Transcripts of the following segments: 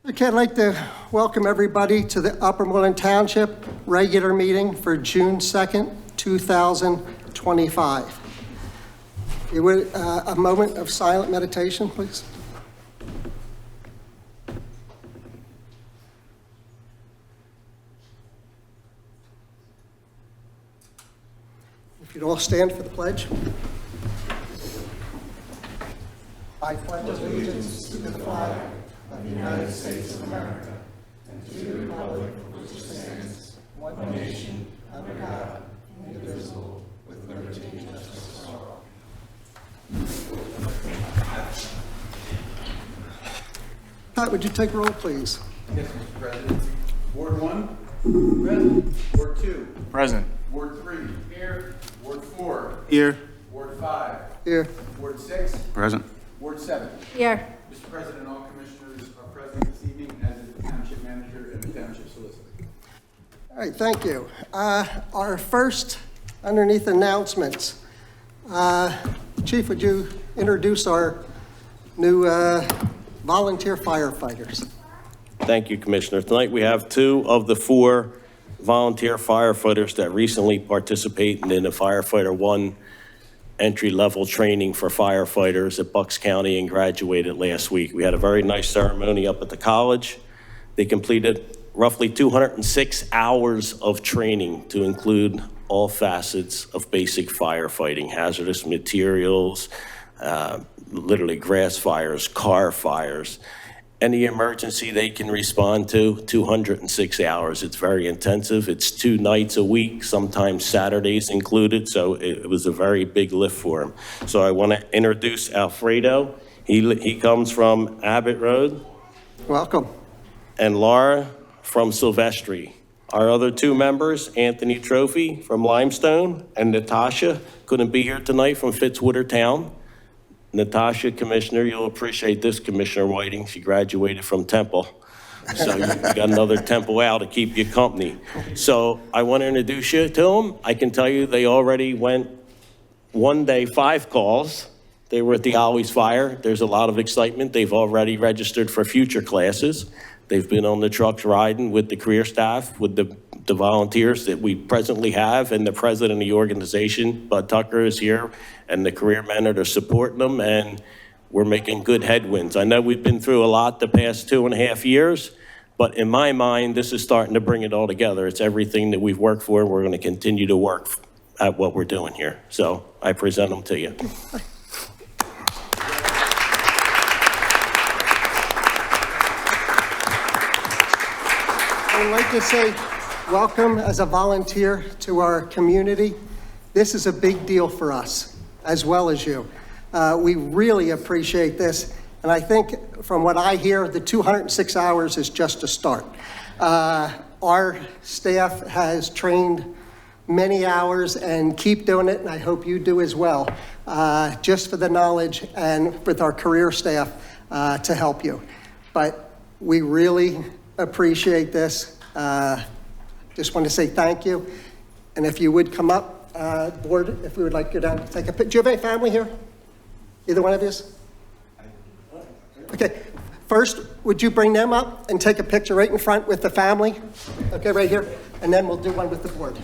Okay, I'd like to welcome everybody to the Upper Moreland Township regular meeting for June 2nd, 2025. A moment of silent meditation, please. If you'd all stand for the pledge. I pledge allegiance to the flag of the United States of America and to the republic for which it stands, one nation, under God, indivisible, with liberty and justice for all. Pat, would you take roll, please? Yes, Mr. President. Ward 1? Present. Ward 2? Present. Ward 3? Here. Ward 4? Here. Ward 5? Here. Ward 6? Present. Ward 7? Here. Mr. President, all commissioners are present this evening, as is the township manager and the township solicitor. All right, thank you. Our first underneath announcements. Chief, would you introduce our new volunteer firefighters? Thank you, Commissioner. Tonight we have 2 of the 4 volunteer firefighters that recently participated in the Firefighter 1 entry-level training for firefighters at Bucks County and graduated last week. We had a very nice ceremony up at the college. They completed roughly 206 hours of training to include all facets of basic firefighting, hazardous materials, literally grass fires, car fires, any emergency they can respond to, 206 hours. It's very intensive. It's 2 nights a week, sometimes Saturdays included, so it was a very big lift for him. So I want to introduce Alfredo. He comes from Abbott Road. Welcome. And Laura from Silvestri. Our other 2 members, Anthony Trophy from Limestone and Natasha, couldn't be here tonight from Fitzwater Town. Natasha, Commissioner, you'll appreciate this, Commissioner Whiting. She graduated from Temple. So you got another Temple out to keep you company. So I want to introduce you to them. I can tell you they already went one day 5 calls. They were at the Always Fire. There's a lot of excitement. They've already registered for future classes. They've been on the trucks riding with the career staff, with the volunteers that we presently have, and the president of the organization, Bud Tucker, is here, and the career men are supporting them, and we're making good headwinds. I know we've been through a lot the past 2.5 years, but in my mind, this is starting to bring it all together. It's everything that we've worked for, and we're going to continue to work at what we're doing here. So I present them to you. I'd like to say welcome as a volunteer to our community. This is a big deal for us, as well as you. We really appreciate this, and I think from what I hear, the 206 hours is just a start. Our staff has trained many hours and keep doing it, and I hope you do as well, just for the knowledge and with our career staff to help you. But we really appreciate this. Just want to say thank you. And if you would come up, board, if we would like to go down and take a picture. Do you have any family here? Either one of you? Okay. First, would you bring them up and take a picture right in front with the family? Okay, right here. And then we'll do one with the board.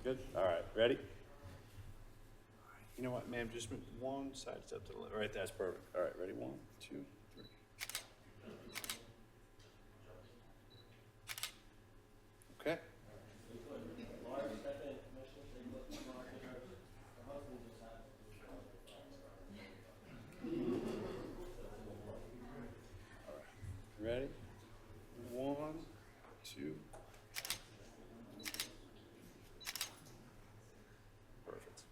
Good. All right. Ready? You know what? Ma'am, just move one side step to the left. Right, that's perfect. All right, ready? 1, 2, 3. Okay. Ready? 1, 2. Perfect.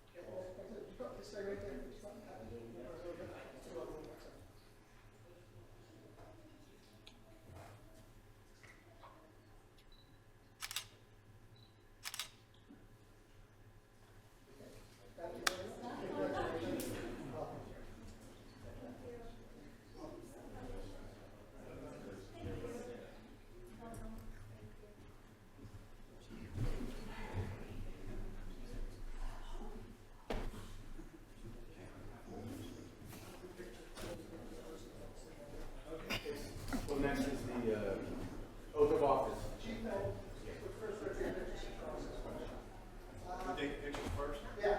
Well, next is the oath of office. We take pictures first? Yeah.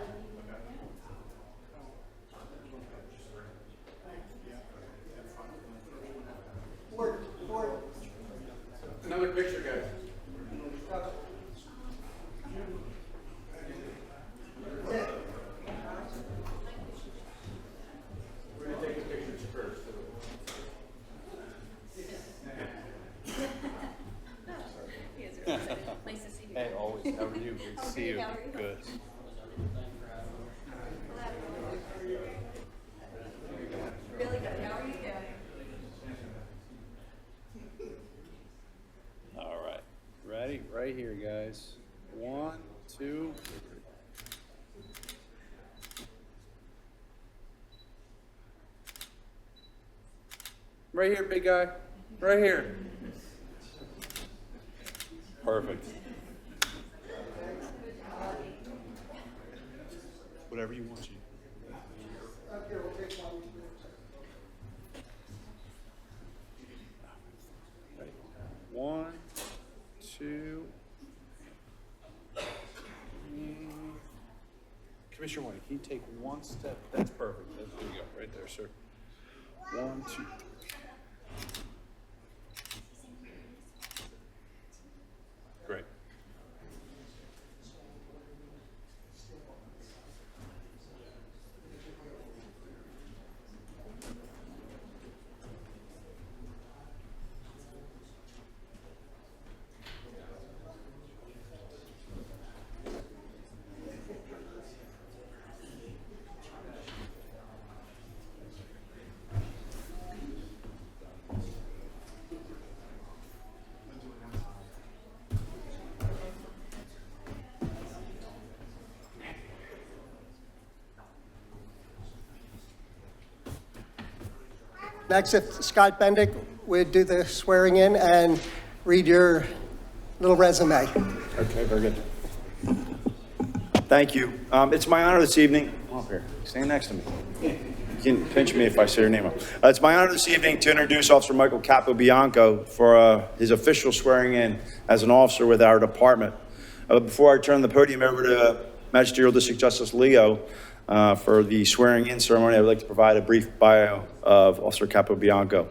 Forward. Another picture, guys. We're gonna take the pictures first. Nice to see you. Hey, always. How are you? Good to see you. How are you? Good. Really good. How are you doing? All right. Ready? Right here, guys. 1, 2, 3. Right here, big guy. Right here. Perfect. Whatever you want, Chief. Ready? 1, 2. Commissioner White, can you take one step? That's perfect. There you go. Right there, sir. 1, 2, 3. Great. Next, if Scott Bendick would do the swearing in and read your little resume. Okay, very good. Thank you. It's my honor this evening. Come up here. Stand next to me. You can pinch me if I say your name. It's my honor this evening to introduce Officer Michael Capobianco for his official swearing in as an officer with our department. Before I turn the podium over to Magisterial District Justice Leo for the swearing in ceremony, I would like to provide a brief bio of Officer Capobianco.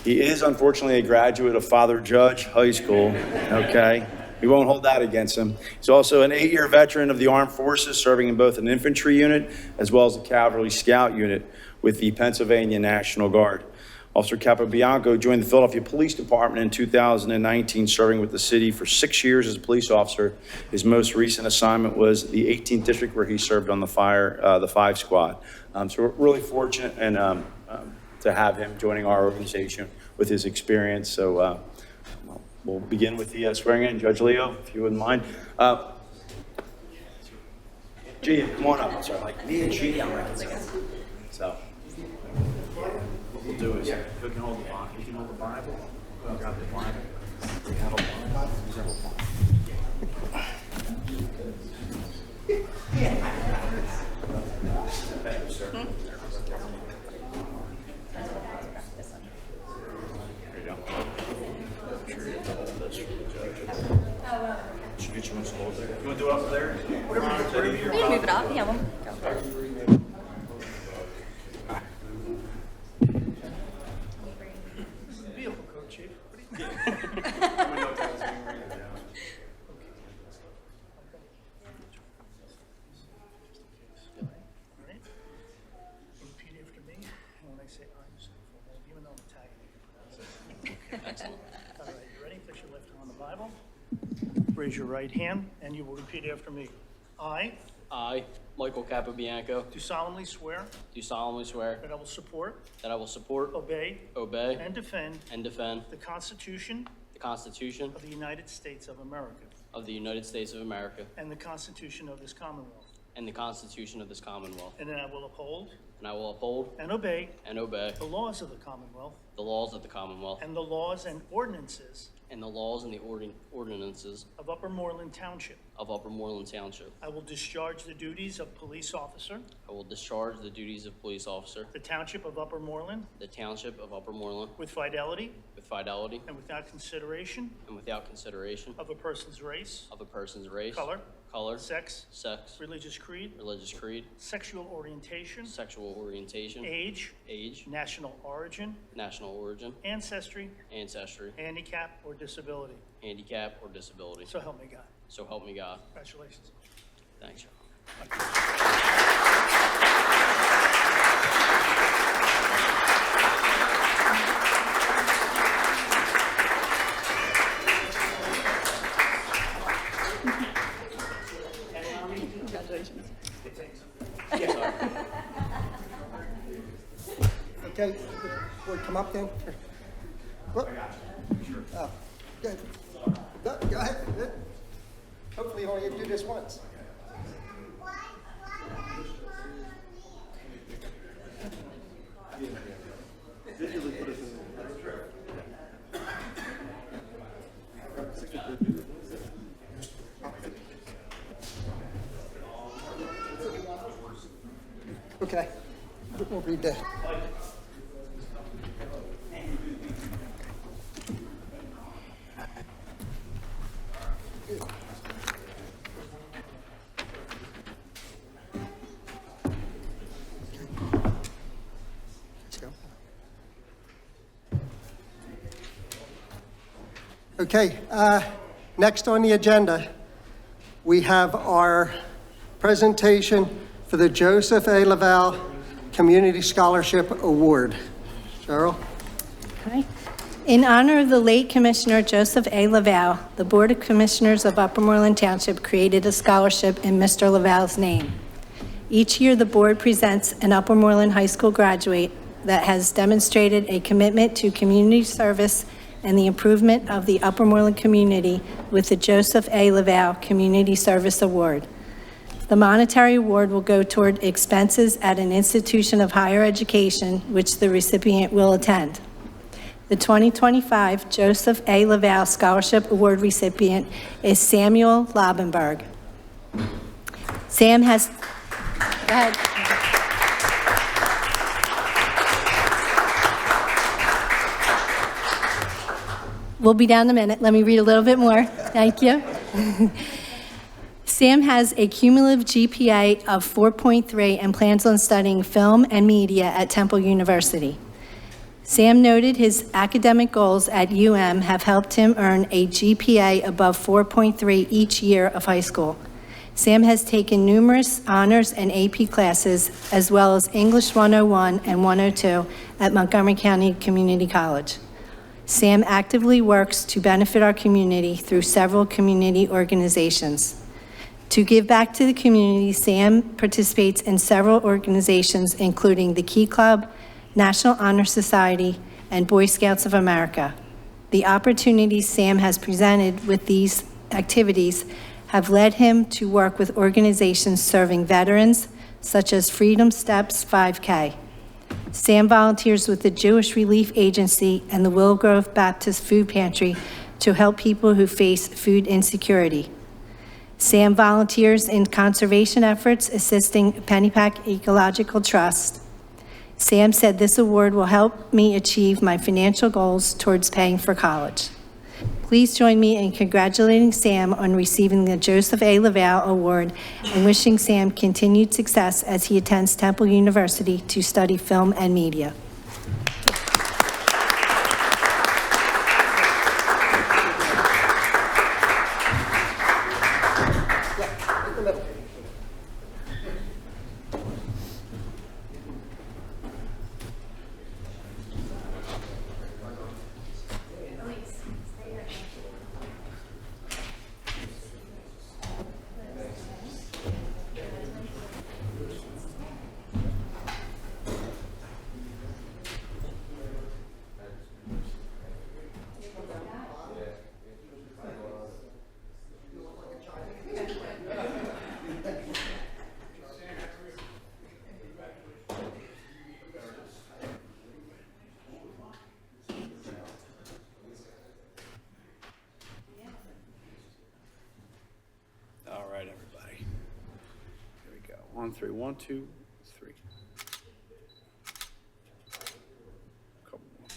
He is unfortunately a graduate of Father Judge High School, okay? We won't hold that against him. He's also an 8-year veteran of the Armed Forces, serving in both an infantry unit as well as a cavalry scout unit with the Pennsylvania National Guard. Officer Capobianco joined the Philadelphia Police Department in 2019, serving with the city for 6 years as a police officer. His most recent assignment was the 18th District, where he served on the 5 Squad. So we're really fortunate and to have him joining our organization with his experience. So we'll begin with the swearing in. Judge Leo, if you wouldn't mind. Gia, come on up. I'm sorry, like me and Gia, I'm right. So what we'll do is, you can hold the Bible. You can hold the Bible. Grab the Bible. We have a Bible. We have a Bible. Thank you, sir. There you go. Sure you have to hold this for the judge. Should get you one to hold there. You want to do it up there? We can move it up. Yeah, we'll go. Vehicle code, chief. Alright. Repeat after me, and when I say I, just hold, even though I'm Italian, you can pronounce it. Excellent. All right, you ready? Place your left hand on the Bible. Raise your right hand, and you will repeat after me. I, Michael Capobianco, Do solemnly swear do solemnly swear that I will support, that I will support, obey, obey, and defend and defend the Constitution the Constitution of the United States of America of the United States of America and the Constitution of this Commonwealth, and the Constitution of this Commonwealth, and that I will uphold and I will uphold and obey and obey the laws of the Commonwealth the laws of the Commonwealth and the laws and ordinances and the laws and the ordinances of Upper Moreland Township. of Upper Moreland Township. I will discharge the duties of police officer, I will discharge the duties of police officer, the Township of Upper Moreland, the Township of Upper Moreland, with fidelity with fidelity and without consideration and without consideration of a person's race, of a person's race, color, sex, religious creed, religious creed, sexual orientation, sexual orientation, age, age, national origin, national origin, ancestry, ancestry, handicap, or disability. handicap, or disability. So help me God. So help me God. Congratulations. Thanks, John. Okay, board, come up then. Whoop. Oh, good. Go ahead. Good. Hopefully you only do this once. Okay, we'll read that. Let's go. Okay, next on the agenda, we have our presentation for the Joseph A. Laval Community Scholarship Award. Cheryl? Hi. In honor of the late Commissioner Joseph A. Laval, the Board of Commissioners of Upper Moreland Township created a scholarship in Mr. Laval's name. Each year, the board presents an Upper Moreland High School graduate that has demonstrated a commitment to community service and the improvement of the Upper Moreland community with the Joseph A. Laval Community Service Award. The monetary award will go toward expenses at an institution of higher education which the recipient will attend. The 2025 Joseph A. Laval Scholarship Award recipient is Samuel Lobenberg. Sam has, go ahead. We'll be down in a minute. Let me read a little bit more. Thank you. Sam has a cumulative GPA of 4.3 and plans on studying film and media at Temple University. Sam noted his academic goals at UM have helped him earn a GPA above 4.3 each year of high school. Sam has taken numerous honors and AP classes, as well as English 101 and 102 at Montgomery County Community College. Sam actively works to benefit our community through several community organizations. To give back to the community, Sam participates in several organizations, including the Key Club, National Honor Society, and Boy Scouts of America. The opportunities Sam has presented with these activities have led him to work with organizations serving veterans, such as Freedom Steps 5K. Sam volunteers with the Jewish Relief Agency and the Willow Grove Baptist Food Pantry to help people who face food insecurity. Sam volunteers in conservation efforts, assisting Pennypack Ecological Trust. Sam said, "This award will help me achieve my financial goals towards paying for college." Please join me in congratulating Sam on receiving the Joseph A. Laval Award and wishing Sam continued success as he attends Temple University to study film and media. All right, everybody. Here we go. 1, 3, 1, 2, 3. Couple more.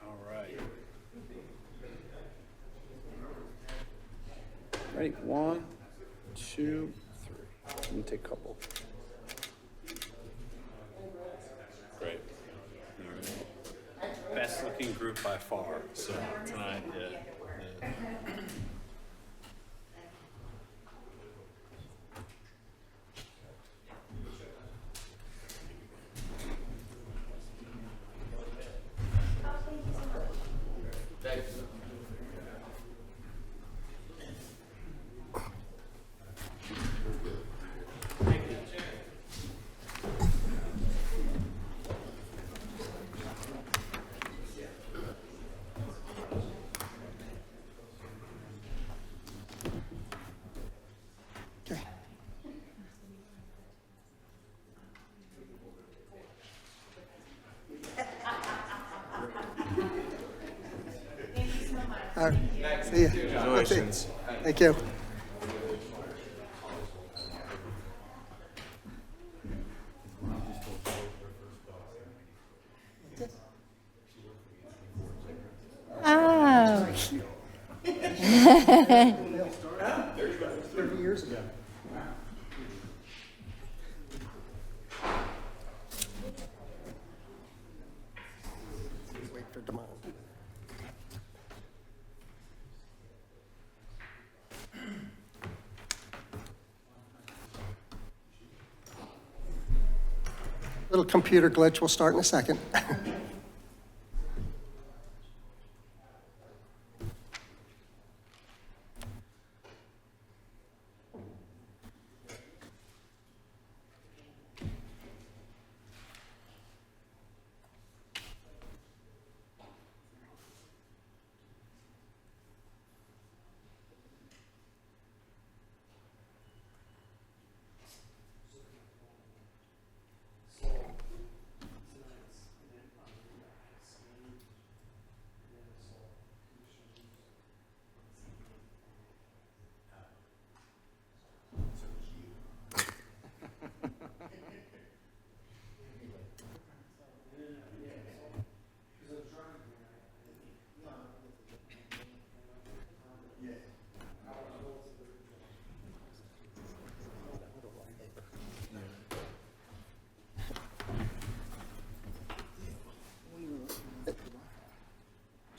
All right. Ready? 1, 2, 3. Let me take a couple. Great. Best looking group by far, so tonight, yeah. Okay. All right. See ya. Congratulations. Thank you. Oh. 30 years ago. Wait for tomorrow. Little computer glitch, we'll start in a second.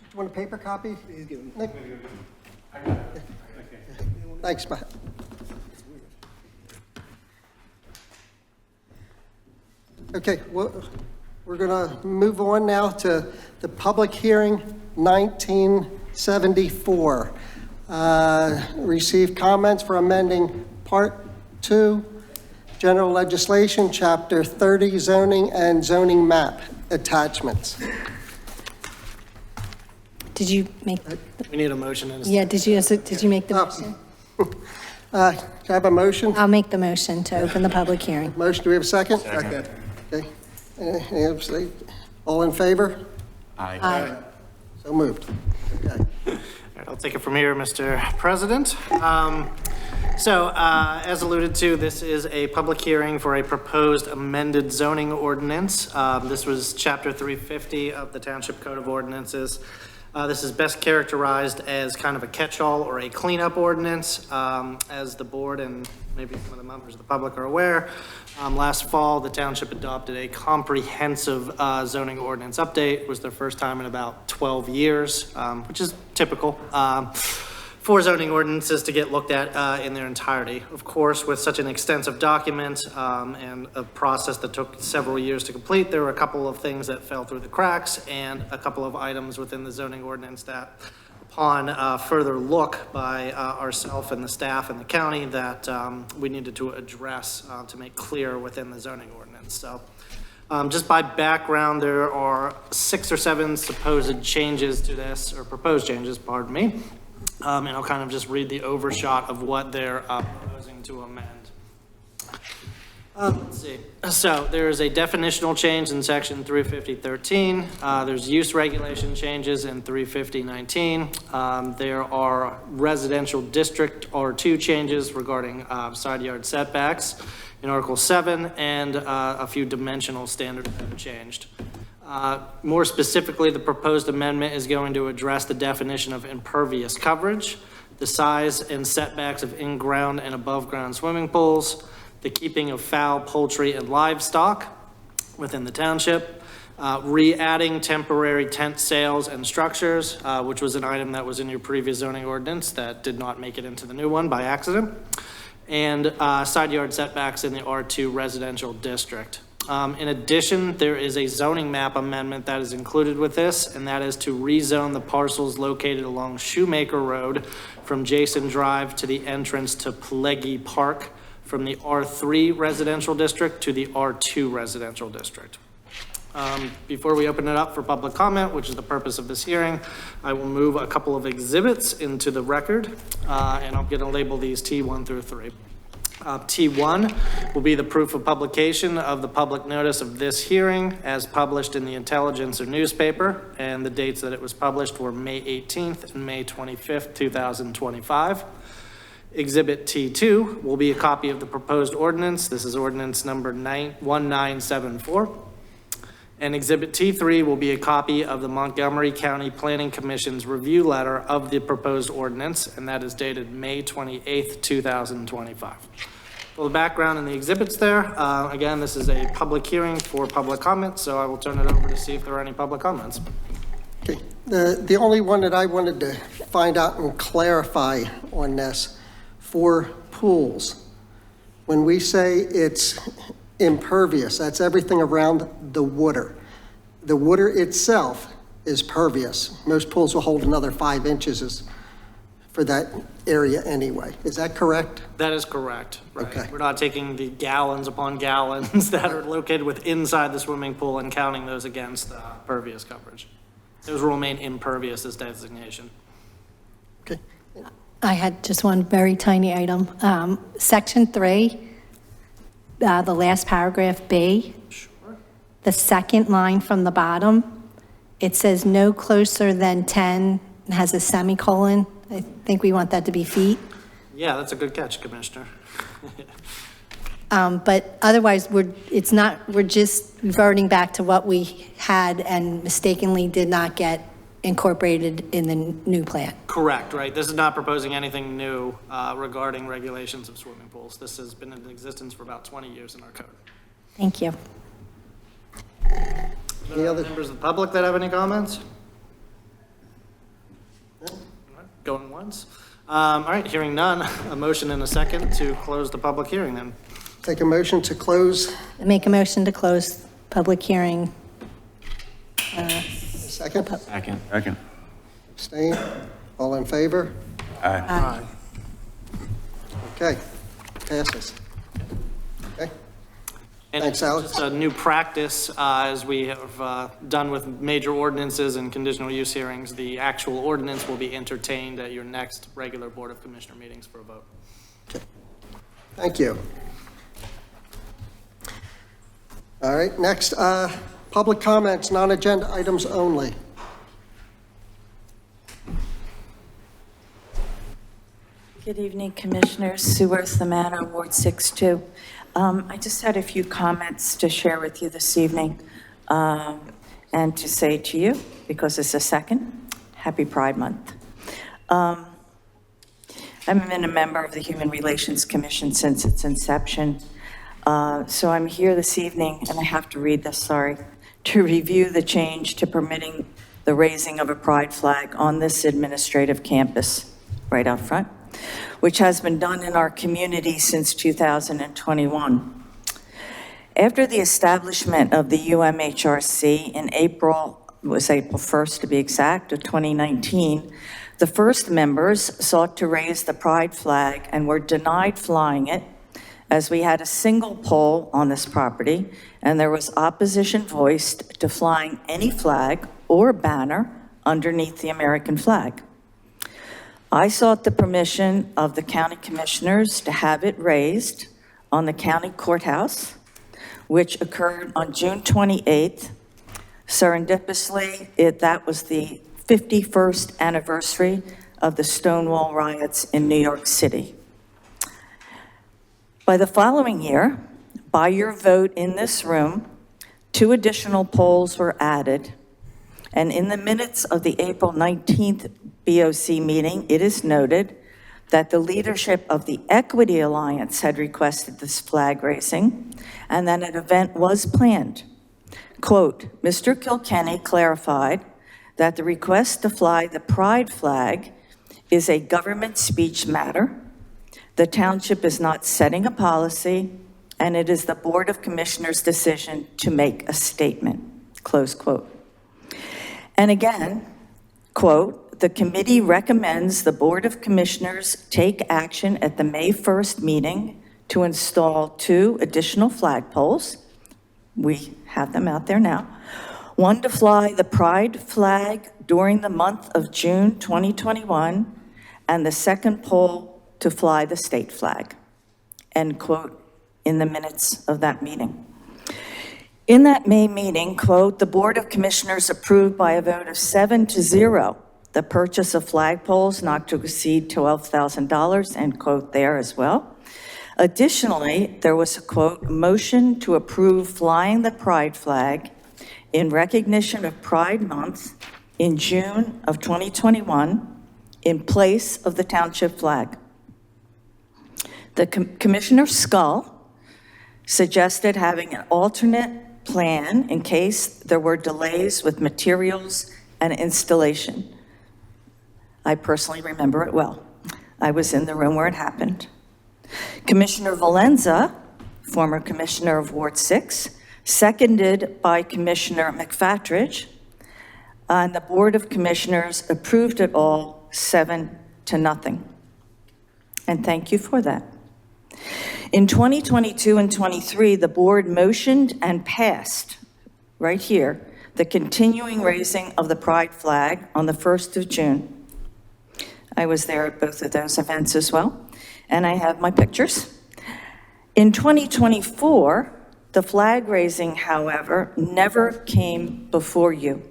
Do you want a paper copy? Nick? Thanks, Matt. Okay, well, we're going to move on now to the public hearing 1974. Receive comments for amending Part 2, General Legislation, Chapter 30, Zoning and Zoning Map Attachments. Did you make, We need a motion and a yeah, did you make the Oh. motion? Can I have a motion? I'll make the motion to open the public hearing. Motion, do we have a second? Second. Okay. All in favor? Aye. So moved. Okay. All right, I'll take it from here, Mr. President. As alluded to, this is a public hearing for a proposed amended zoning ordinance. This was Chapter 350 of the Township Code of Ordinances. This is best characterized as kind of a catch-all or a cleanup ordinance. As the board and maybe some of the members of the public are aware, last fall, the township adopted a comprehensive zoning ordinance update. It was their first time in about 12 years, which is typical for zoning ordinances to get looked at in their entirety. Of course, with such an extensive document and a process that took several years to complete, there were a couple of things that fell through the cracks and a couple of items within the zoning ordinance that, upon further look by ourselves and the staff and the county, that we needed to address to make clear within the zoning ordinance. So just by background, there are 6 or 7 supposed changes to this, or proposed changes, pardon me. And I'll kind of just read the overshot of what they're proposing to amend. Let's see. So there is a definitional change in section 350.13. There's use regulation changes in 350.19. There are residential district R2 changes regarding side yard setbacks in Article 7, and a few dimensional standards that have changed. More specifically, the proposed amendment is going to address the definition of impervious coverage, the size and setbacks of in-ground and above-ground swimming pools, the keeping of fowl, poultry, and livestock within the township, re-adding temporary tent sales and structures, which was an item that was in your previous zoning ordinance that did not make it into the new one by accident, and side yard setbacks in the R2 residential district. In addition, there is a zoning map amendment that is included with this, and that is to rezone the parcels located along Shoemaker Road from Jason Drive to the entrance to Pileggi Park, from the R3 residential district to the R2 residential district. Before we open it up for public comment, which is the purpose of this hearing, I will move a couple of exhibits into the record, and I'm going to label these T1 through 3. T1 will be the proof of publication of the public notice of this hearing as published in the Intelligencer newspaper, and the dates that it was published were May 18th and May 25th, 2025. Exhibit T2 will be a copy of the proposed ordinance. This is ordinance number 1974. And Exhibit T3 will be a copy of the Montgomery County Planning Commission's review letter of the proposed ordinance, and that is dated May 28th, 2025. For the background and the exhibits there, again, this is a public hearing for public comment, so I will turn it over to see if there are any public comments. Okay. The only one that I wanted to find out and clarify on this, for pools, when we say it's impervious, that's everything around the water. The water itself is pervious. Most pools will hold another 5 inches for that area anyway. Is that correct? That is correct. Right. Okay. We're not taking the gallons upon gallons that are located with inside the swimming pool and counting those against pervious coverage. Those will remain impervious as designation. Okay. I had just one very tiny item. Section 3, the last paragraph, B. Sure. The second line from the bottom, it says no closer than 10, and has a semicolon. I think we want that to be feet. Yeah, that's a good catch, Commissioner. But otherwise, we're just reverting back to what we had and mistakenly did not get incorporated in the new plan. Correct, right? This is not proposing anything new regarding regulations of swimming pools. This has been in existence for about 20 years in our code. Thank you. Any other? Members of the public that have any comments? Going once? All right, hearing none, a motion and a second to close the public hearing then. Take a motion to close. Make a motion to close public hearing. Second. Second. Abstain. All in favor? Aye. Okay. Passes. Okay. And Thanks, it's Alex. just a new practice, as we have done with major ordinances and conditional use hearings. The actual ordinance will be entertained at your next regular Board of Commissioner meetings for a vote. Thank you. All right, next, public comments, non-agenda items only. Good evening, Commissioners. Sue Earth, Manor, Ward 6-2. I just had a few comments to share with you this evening and to say to you, because it's the second, Happy Pride Month. I've been a member of the Human Relations Commission since its inception. So I'm here this evening, and I have to read this, sorry, to review the change to permitting the raising of a pride flag on this administrative campus right out front, which has been done in our community since 2021. After the establishment of the UMHRC in April, it was April 1st to be exact, of 2019, the first members sought to raise the pride flag and were denied flying it, as we had a single pole on this property, and there was opposition voiced to flying any flag or banner underneath the American flag. I sought the permission of the county commissioners to have it raised on the county courthouse, which occurred on June 28th. Serendipitously, that was the 51st anniversary of the Stonewall riots in New York City. By the following year, by your vote in this room, 2 additional polls were added. And in the minutes of the April 19th BOC meeting, it is noted that the leadership of the Equity Alliance had requested this flag raising and that an event was planned. Quote, Mr. Kilkenny clarified that the request to fly the pride flag is a government speech matter. The township is not setting a policy, and it is the Board of Commissioners' decision to make a statement, close quote. And again, quote, the committee recommends the Board of Commissioners take action at the May 1st meeting to install 2 additional flagpoles. We have them out there now. One to fly the pride flag during the month of June 2021, and the second pole to fly the state flag, end quote, in the minutes of that meeting. In that May meeting, quote, the Board of Commissioners approved by a vote of 7-0 the purchase of flagpoles not to exceed $12,000, end quote, there as well. Additionally, there was a, quote, motion to approve flying the pride flag in recognition of Pride Month in June of 2021 in place of the township flag. The Commissioner Skull suggested having an alternate plan in case there were delays with materials and installation. I personally remember it well. I was in the room where it happened. Commissioner Valenza, former commissioner of Ward 6, seconded by Commissioner McFatridge, and the Board of Commissioners approved it all 7-0. And thank you for that. In 2022 and 23, the board motioned and passed, right here, the continuing raising of the pride flag on the 1st of June. I was there at both of those events as well, and I have my pictures. In 2024, the flag raising, however, never came before you.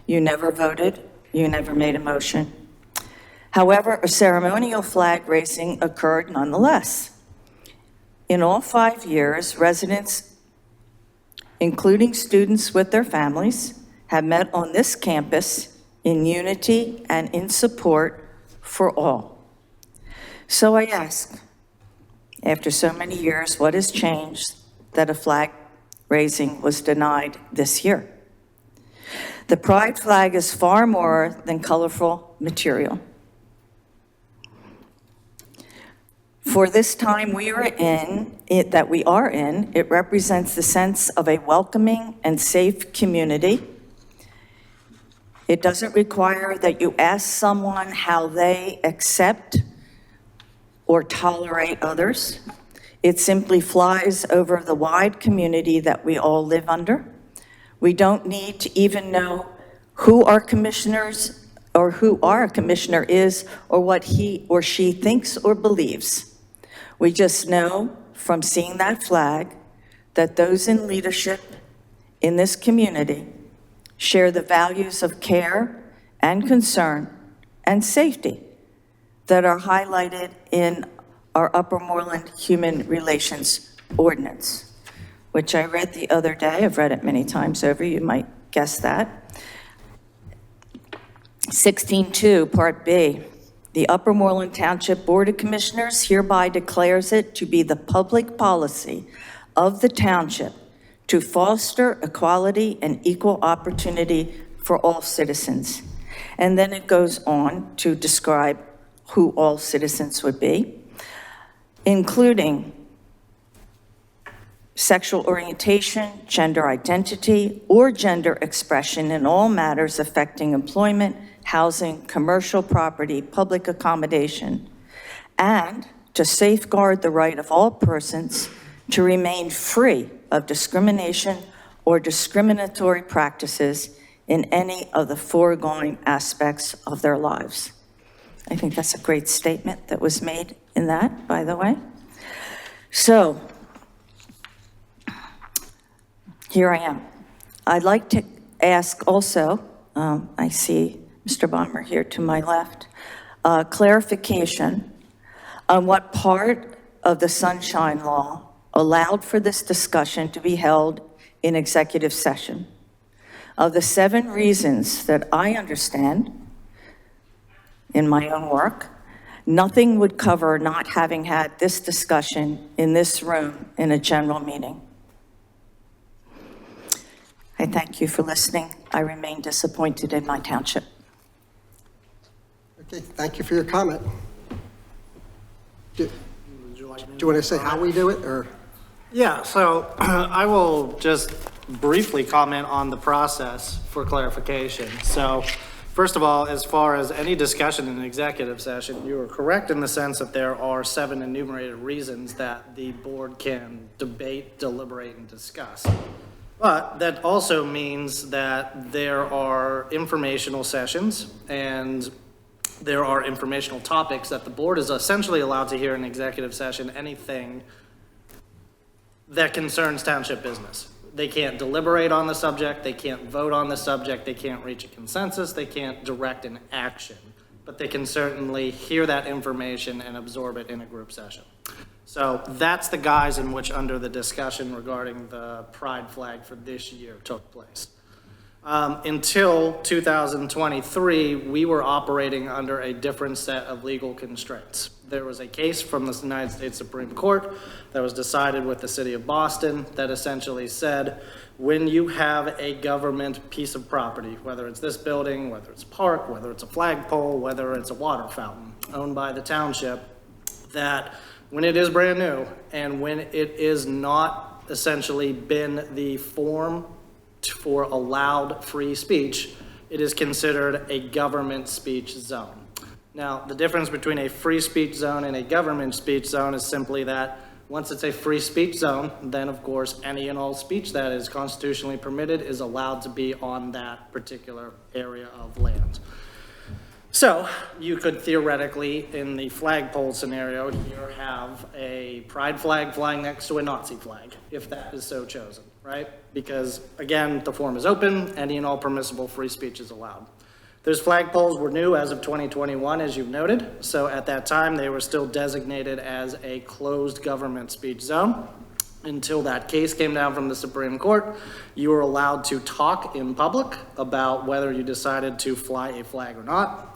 You never voted, you never made a motion. However, a ceremonial flag raising occurred nonetheless. In all 5 years, residents, including students with their families, have met on this campus in unity and in support for all. So I ask, after so many years, what has changed that a flag raising was denied this year? The pride flag is far more than colorful material. For this time we are in, it represents the sense of a welcoming and safe community. It doesn't require that you ask someone how they accept or tolerate others. It simply flies over the wide community that we all live under. We don't need to even know who our commissioners or who our commissioner is or what he or she thinks or believes. We just know from seeing that flag that those in leadership in this community share the values of care and concern and safety that are highlighted in our Upper Moreland Human Relations Ordinance, which I read the other day. I've read it many times over, you might guess that. 16.2, Part B, the Upper Moreland Township Board of Commissioners hereby declares it to be the public policy of the township to foster equality and equal opportunity for all citizens. And then it goes on to describe who all citizens would be, including sexual orientation, gender identity, or gender expression in all matters affecting employment, housing, commercial property, public accommodation, and to safeguard the right of all persons to remain free of discrimination or discriminatory practices in any of the foregoing aspects of their lives. I think that's a great statement that was made in that, by the way. So, here I am. I'd like to ask also, I see Mr. Bomber here to my left, clarification on what part of the Sunshine Law allowed for this discussion to be held in executive session. Of the 7 reasons that I understand in my own work, nothing would cover not having had this discussion in this room in a general meeting. I thank you for listening. I remain disappointed in my township. Okay, thank you for your comment. Do you want to say how we do it, or? Yeah, so I will just briefly comment on the process for clarification. So first of all, as far as any discussion in an executive session, you are correct in the sense that there are 7 enumerated reasons that the board can debate, deliberate, and discuss. But that also means that there are informational sessions and there are informational topics that the board is essentially allowed to hear in executive session, anything that concerns township business. They can't deliberate on the subject, they can't vote on the subject, they can't reach a consensus, they can't direct an action, but they can certainly hear that information and absorb it in a group session. So that's the guise in which under the discussion regarding the pride flag for this year took place. Until 2023, we were operating under a different set of legal constraints. There was a case from the United States Supreme Court that was decided with the city of Boston that essentially said, when you have a government piece of property, whether it's this building, whether it's a park, whether it's a flagpole, whether it's a water fountain owned by the township, that when it is brand new and when it is not essentially been the form for allowed free speech, it is considered a government speech zone. Now, the difference between a free speech zone and a government speech zone is simply that once it's a free speech zone, then of course any and all speech that is constitutionally permitted is allowed to be on that particular area of land. So you could theoretically, in the flagpole scenario here, have a pride flag flying next to a Nazi flag, if that is so chosen, right? Because again, the forum is open, any and all permissible free speech is allowed. Those flagpoles were new as of 2021, as you've noted. So at that time, they were still designated as a closed government speech zone. Until that case came down from the Supreme Court, you were allowed to talk in public about whether you decided to fly a flag or not,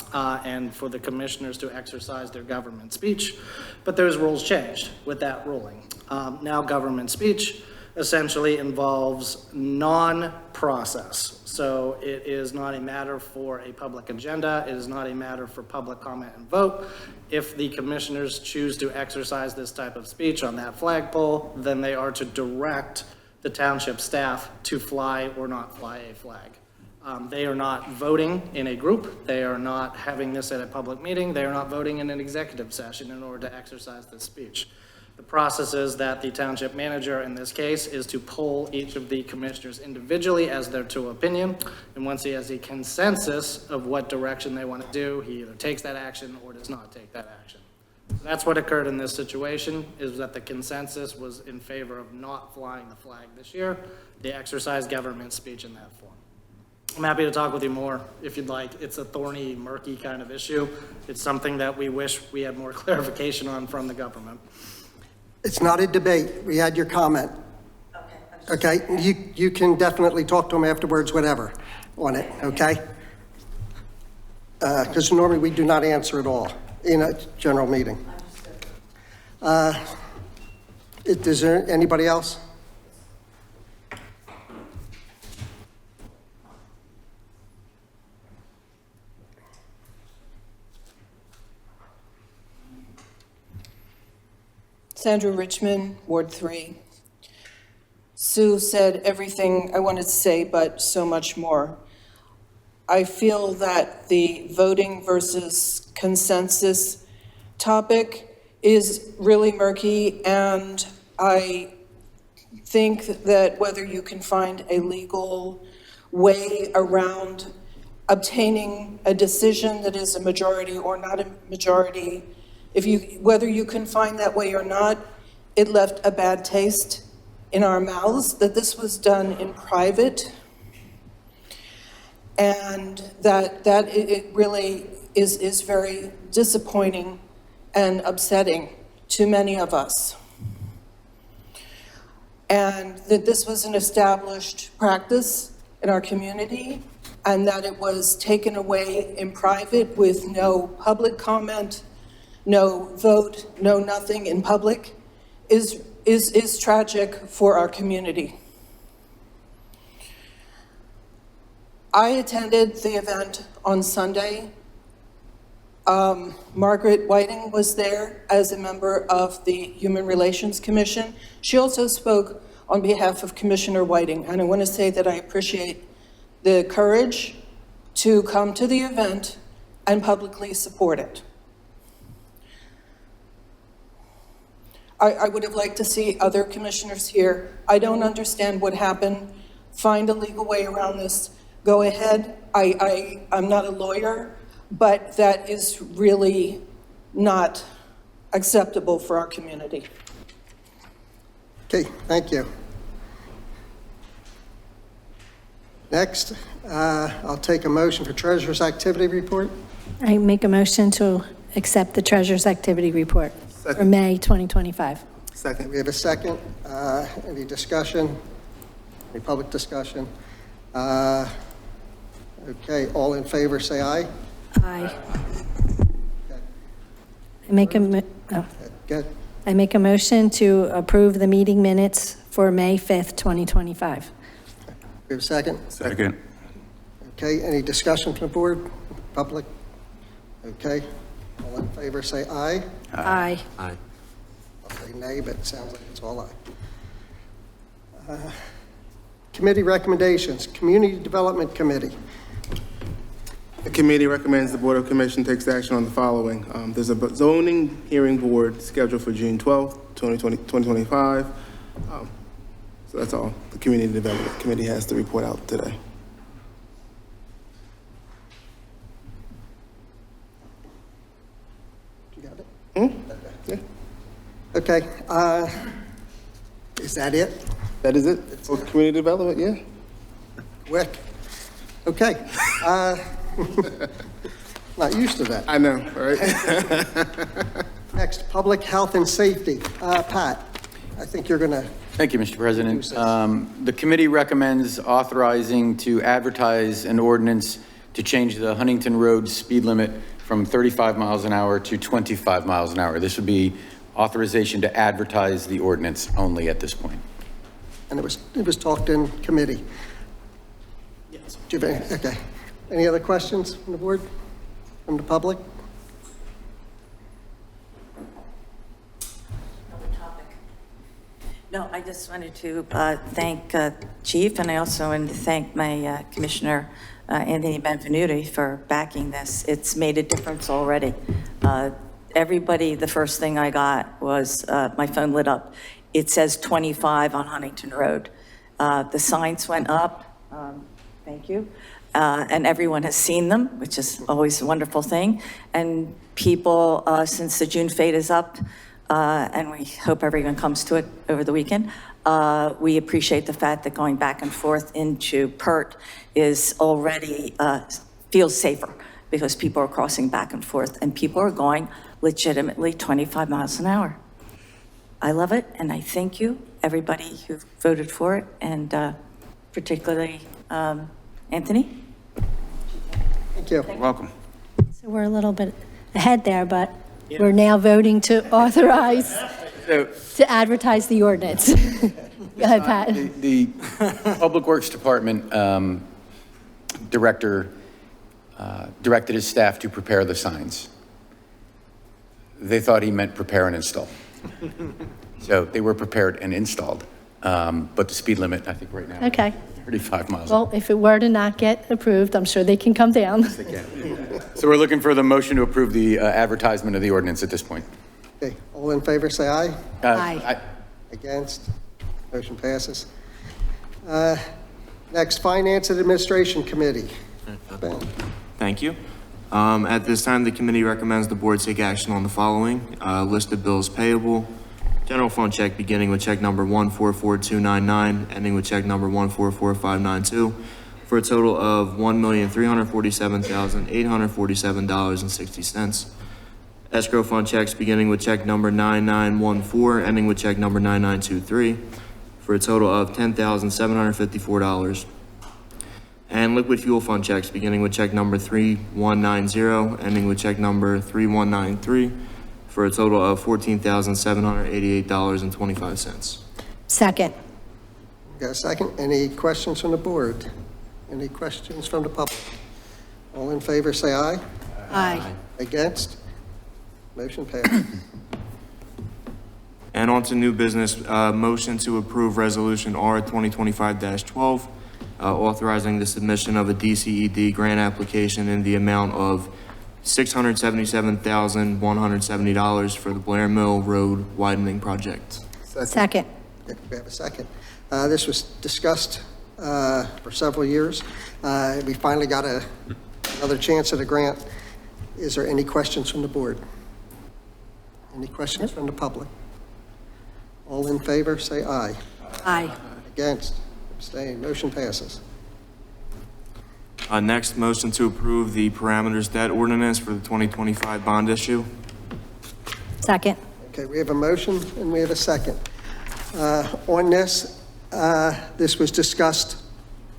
and for the commissioners to exercise their government speech. But those rules changed with that ruling. Now government speech essentially involves non-process. So it is not a matter for a public agenda. It is not a matter for public comment and vote. If the commissioners choose to exercise this type of speech on that flagpole, then they are to direct the township staff to fly or not fly a flag. They are not voting in a group. They are not having this at a public meeting. They are not voting in an executive session in order to exercise this speech. The process is that the township manager, in this case, is to poll each of the commissioners individually as their true opinion. And once he has a consensus of what direction they want to do, he either takes that action or does not take that action. That's what occurred in this situation, is that the consensus was in favor of not flying the flag this year. They exercised government speech in that form. I'm happy to talk with you more if you'd like. It's a thorny, murky kind of issue. It's something that we wish we had more clarification on from the government. It's not a debate. We had your comment. Okay, you can definitely talk to them afterwards, whatever, on it, okay? Because normally we do not answer at all in a general meeting. Is there anybody else? Sandra Richmond, Ward 3. Sue said everything I wanted to say, but so much more. I feel that the voting versus consensus topic is really murky, and I think that whether you can find a legal way around obtaining a decision that is a majority or not a majority, whether you can find that way or not, it left a bad taste in our mouths that this was done in private, and that it really is very disappointing and upsetting to many of us. And that this was an established practice in our community, and that it was taken away in private with no public comment, no vote, no nothing in public, is tragic for our community. I attended the event on Sunday. Margaret Whiting was there as a member of the Human Relations Commission. She also spoke on behalf of Commissioner Whiting, and I want to say that I appreciate the courage to come to the event and publicly support it. I would have liked to see other commissioners here. I don't understand what happened. Find a legal way around this. Go ahead. I'm not a lawyer, but that is really not acceptable for our community. Okay, thank you. Next, I'll take a motion for Treasurer's Activity Report. I make a motion to accept the Treasurer's Activity Report for May 2025. Second. We have a second. Any discussion? Any public discussion? Okay, all in favor, say aye. Aye. I make Good. I make a motion to approve the meeting minutes for May 5th, 2025. We have a second? Second. Okay, any discussion from the board? Public? Okay, all in favor, say aye. Aye. Aye. I'll say nay, but it sounds like it's all aye. Committee recommendations, Community Development Committee. The committee recommends the Board of Commission takes action on the following. There's a zoning hearing board scheduled for June 12th, 2025. So that's all the Community Development Committee has to report out today. You got it? Yeah, Okay, is that it? that is it for community development, yeah. Quick. Okay. Not used to that. I know, right? Next, Public Health and Safety. Pat, I think you're going to... Thank you, Mr. President. The committee recommends authorizing to advertise an ordinance to change the Huntington Road speed limit from 35 miles an hour to 25 miles an hour. This would be authorization to advertise the ordinance only at this point. And it was talked in committee. Yes. Okay. Any other questions from the board, from the public? No, I just wanted to thank Chief, and I also want to thank my Commissioner Anthony Benvenuti for backing this. It's made a difference already. everybody, the first thing I got was, my phone lit up. It says 25 on Huntington Road. The signs went up, thank you, and everyone has seen them, which is always a wonderful thing. And people, since the June fete is up, and we hope everyone comes to it over the weekend, we appreciate the fact that going back and forth into PERT is already, feels safer, because people are crossing back and forth, and people are going legitimately 25 miles an hour. I love it, and I thank you, everybody who voted for it, and particularly Anthony. Thank you. Welcome. So we're a little bit ahead there, but we're now voting to authorize, to advertise the ordinance. Go ahead, Pat. The Public Works Department director directed his staff to prepare the signs. They thought he meant prepare and install. So they were prepared and installed, but the speed limit, I think right now, Okay. 35 miles. Well, if it were to not get approved, I'm sure they can come down. So we're looking for the motion to approve the advertisement of the ordinance at this point. Okay, all in favor, say aye. Aye. Against? Motion passes. Next, Finance and Administration Committee. Ben. Thank you. At this time, the committee recommends the board take action on the following. Listed bills payable. General fund check beginning with check number 144299, ending with check number 144592, for a total of $1,347,847.60. Escrow fund checks beginning with check number 9914, ending with check number 9923, for a total of $10,754. And liquid fuel fund checks beginning with check number 3190, ending with check number 3193, for a total of $14,788.25. Second. Got a second? Any questions from the board? Any questions from the public? All in favor, say aye. Aye. Against? Motion passes. And on to new business, motion to approve resolution R 2025-12, authorizing the submission of a DCED grant application in the amount of $677,170 for the Blair Mill Road widening project. Second. Okay, we have a second. This was discussed for several years. We finally got another chance at a grant. Is there any questions from the board? Any questions from the public? All in favor, say aye. Aye. Against? Abstain? Motion passes. Next, motion to approve the parameters debt ordinance for the 2025 bond issue. Second. Okay, we have a motion and we have a second. On this, this was discussed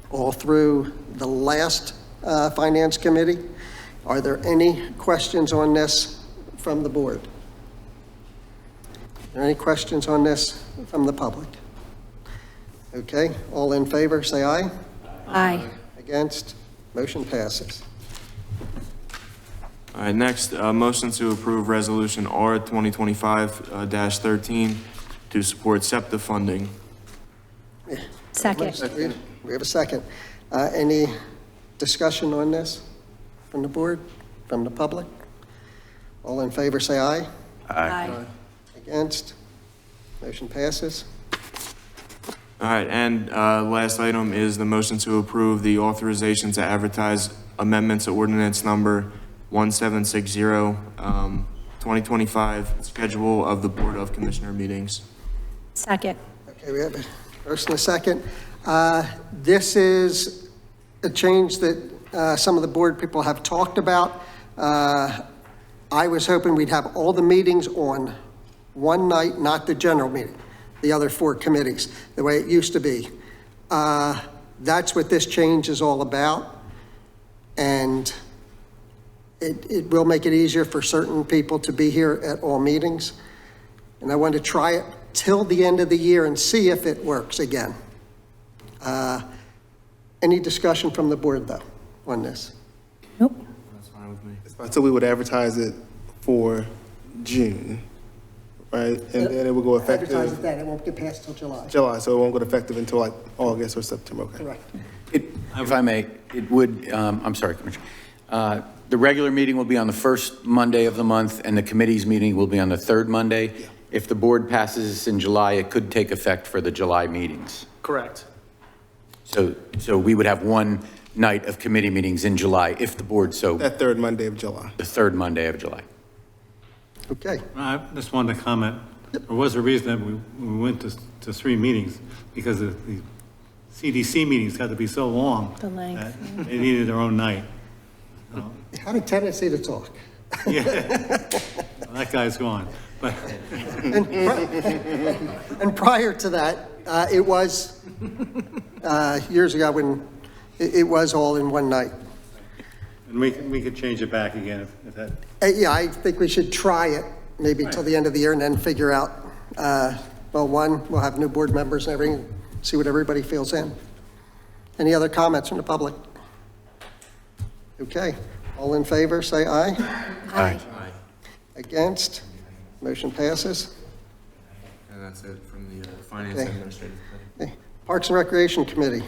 all through the last Finance Committee. Are there any questions on this from the board? Are there any questions on this from the public? Okay, all in favor, say aye. Aye. Against? Motion passes. All right, next, motion to approve resolution R 2025-13 to support SEPTA funding. Second. We have a second. Any discussion on this from the board, from the public? All in favor, say aye. Aye. Against? Motion passes. All right, and last item is the motion to approve the authorization to advertise amendments to ordinance number 1760, 2025, schedule of the Board of Commissioner meetings. Second. Okay, we have a first and a second. This is a change that some of the board people have talked about. I was hoping we'd have all the meetings on one night, not the general meeting, the other four committees, the way it used to be. That's what this change is all about. And it will make it easier for certain people to be here at all meetings. And I want to try it till the end of the year and see if it works again. Any discussion from the board, though, on this? Nope. That's fine with me. So we would advertise it for June, right? And then it will go Advertise it effective then, it won't get passed till July. July, so it won't go effective until like August or September, okay? Correct. If I may, it would, I'm sorry, Commissioner. The regular meeting will be on the first Monday of the month, and the committee's meeting will be on the third Monday. If the board passes this in July, it could take effect for the July meetings. Correct. So we would have one night of committee meetings in July if the board so, That third Monday of July. the third Monday of July. Okay. I just wanted to comment, there was a reason that we went to 3 meetings, because the CDC meetings had to be so long. The length, that They needed their own night. You had a tendency to talk. Yeah, well, that guy's gone, but. And prior to that, it was years ago when it was all in one night. And we could change it back again if that. Yeah, I think we should try it maybe till the end of the year and then figure out, well, one, we'll have new board members and everything, see what everybody feels in. Any other comments from the public? Okay, all in favor, say aye. Aye. Against? Motion passes. And that's it from the Finance Okay. Administrative Committee. Okay. Parks and Recreation Committee.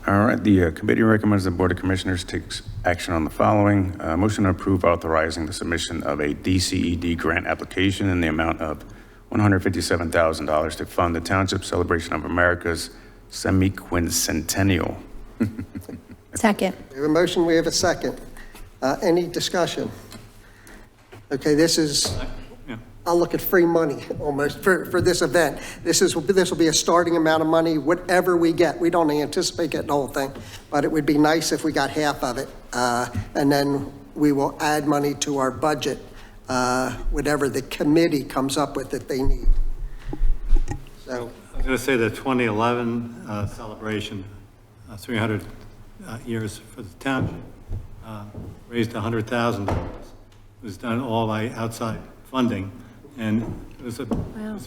All right, the committee recommends the Board of Commissioners takes action on the following. Motion to approve authorizing the submission of a DCED grant application in the amount of $157,000 to fund the Township Celebration of America's semi-quincentennial. Second. We have a motion, we have a second. Any discussion? Okay, this is, I'll look at free money almost for this event. This will be a starting amount of money, whatever we get. We don't anticipate getting the whole thing, but it would be nice if we got half of it. And then we will add money to our budget, whatever the committee comes up with that they need. So, I was going to say the 2011 celebration, 300 years for the township, raised $100,000. It was done all by outside funding, and it was a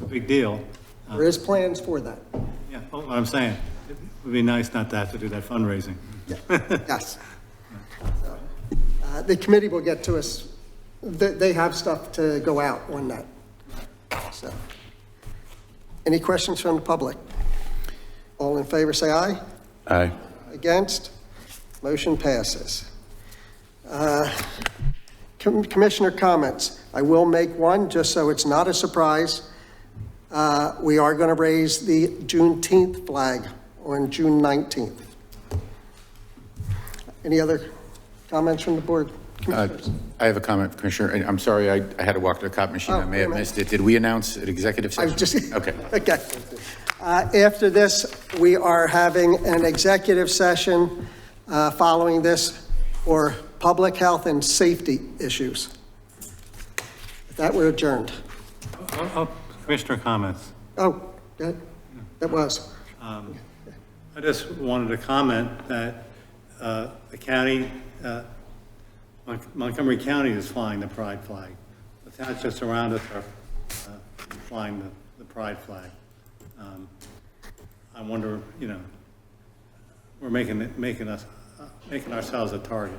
big deal. there is plans for that. Yeah, what I'm saying, it would be nice not to have to do that fundraising. Yes. The committee will get to us. They have stuff to go out on that. So, any questions from the public? All in favor, say aye. Aye. Against? Motion passes. Commissioner comments. I will make one, just so it's not a surprise. We are going to raise the Juneteenth flag on June 19th. Any other comments from the board? Commissioners? I have a comment, Commissioner, and I'm sorry, I had to walk to the copy machine. I may have missed it. Did we announce an executive I session? was just, Okay. okay. After this, we are having an executive session following this for public health and safety issues. With that, we're adjourned. Commissioner comments. Oh, good. That was. I just wanted to comment that the county, Montgomery County is flying the pride flag. The townships around us are flying the pride flag. I wonder, we're making ourselves a target.